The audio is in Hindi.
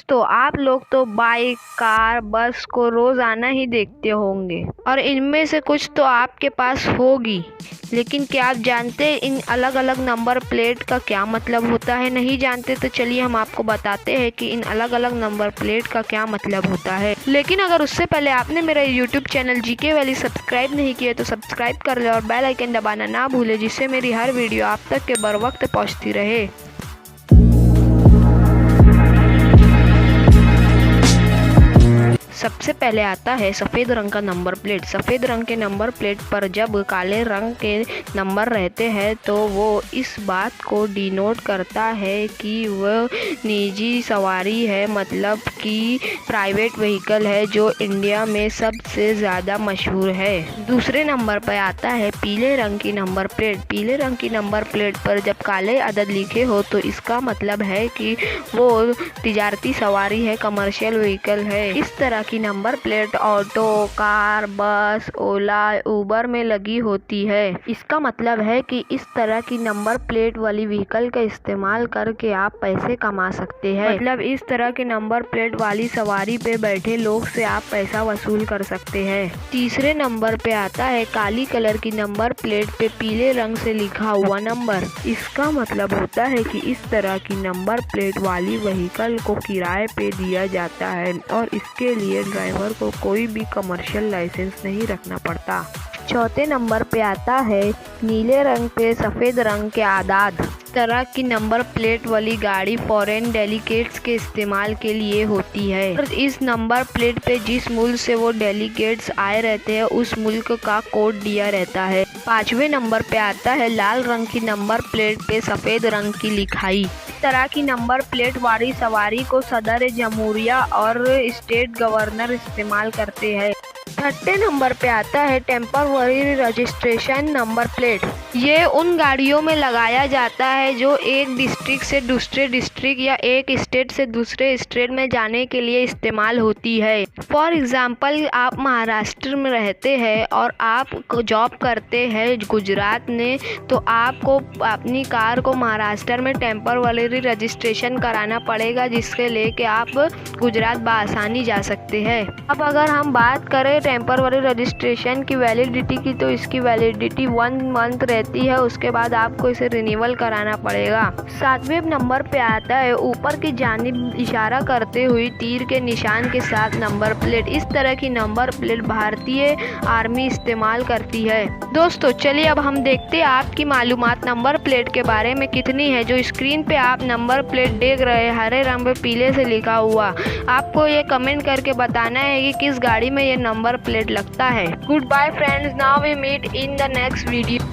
तो आप लोग तो बाइक, कार, बस को रोज़ाना ही देखते होंगे और इनमें से कुछ तो आपके पास होगी। लेकिन क्या आप जानते हैं इन अलग अलग नंबर प्लेट का क्या मतलब होता है? नहीं जानते तो चलिए हम आपको बताते हैं कि इन अलग अलग नंबर प्लेट का क्या मतलब होता है। लेकिन अगर उससे पहले आपने मेरा यूट्यूब चैनल जीके वाली सब्सक्राइब नहीं किया तो सब्सक्राइब कर ले और बेल आइकन दबाना ना भूले, जिससे मेरी हर वीडियो आप तक के बर वक्त पहुँचती रहे। सबसे पहले आता है सफ़ेद रंग का नंबर प्लेट। सफ़ेद रंग के नंबर प्लेट पर जब काले रंग के नंबर रहते हैं तो वो इस बात को डिनोट करता है कि वह निजी सवारी है, मतलब कि प्राइवेट व्हीकल है, जो इंडिया में सबसे ज़्यादा मशहूर है। दूसरे नंबर पर आता है पीले रंग की नंबर प्लेट। पीले रंग की नंबर प्लेट पर जब काले अदद लिखे हो तो इसका मतलब है कि वो तिजारती सवारी है, कमर्शियल व्हीकल है। इस तरह की नंबर प्लेट ऑटो, कार, बस, ओला, उबर में लगी होती है। इसका मतलब है कि इस तरह की नंबर प्लेट वाली व्हीकल का इस्तेमाल करके आप पैसे कमा सकते हैं। मतलब इस तरह के नंबर प्लेट वाली सवारी पे बैठे लोग से आप पैसा वसूल कर सकते हैं। तीसरे नंबर पे आता है काली कलर की नंबर प्लेट पे पीले रंग से लिखा हुआ नंबर। इसका मतलब होता है कि इस तरह की नंबर प्लेट वाली व्हीकल को किराए पे दिया जाता है और इसके लिए ड्राइवर को कोई भी कमर्शियल लाइसेंस नहीं रखना पड़ता। चौथे नंबर पे आता है नीले रंग पे सफ़ेद रंग के आदाद। इस तरह की नंबर प्लेट वाली गाड़ी फॉरेन डेलीगेट्स के इस्तेमाल के लिए होती है और इस नंबर प्लेट पे जिस मुल्क से वो डेलीगेट्स आए रहते हैं उस मुल्क का कोड दिया रहता है। पांचवें नंबर पे आता है लाल रंग की नंबर प्लेट पे सफ़ेद रंग की लिखाई। इस तरह की नंबर प्लेट वाली सवारी को सदर जमहूरिया और स्टेट गवर्नर इस्तेमाल करते हैं। छठे नंबर पे आता है टेम्पररी रजिस्ट्रेशन नंबर प्लेट। ये उन गाड़ियों में लगाया जाता है जो एक डिस्ट्रिक्ट से दूसरे डिस्ट्रिक्ट या एक स्टेट से दूसरे स्टेट में जाने के लिए इस्तेमाल होती है। फॉर एग्जांपल आप महाराष्ट्र में रहते हैं और आप जॉब करते हैं गुजरात में, तो आपको अपनी कार को महाराष्ट्र में टेम्पररी रजिस्ट्रेशन कराना पड़ेगा, जिसके लेके आप गुजरात बआसानी जा सकते हैं। अब अगर हम बात करें टेम्पररी रजिस्ट्रेशन की वैलिडिटी की, तो इसकी वैलिडिटी 1 मंथ रहती है, उसके बाद आपको इसे रिन्यूअल कराना पड़ेगा। सातवें नंबर पे आता है ऊपर की जानिब इशारा करते हुए तीर के निशान के साथ नंबर प्लेट। इस तरह की नंबर प्लेट भारतीय आर्मी इस्तेमाल करती है। दोस्तों चलिए अब हम देखते हैं आपकी मालूमात नंबर प्लेट के बारे में कितनी है। जो स्क्रीन पे आप नंबर प्लेट देख रहे हैं हरे रंग में पीले से लिखा हुआ, आपको ये कमेंट करके बताना है कि किस गाड़ी में ये नंबर प्लेट लगता है। Goodbye friends, now we meet in the next video.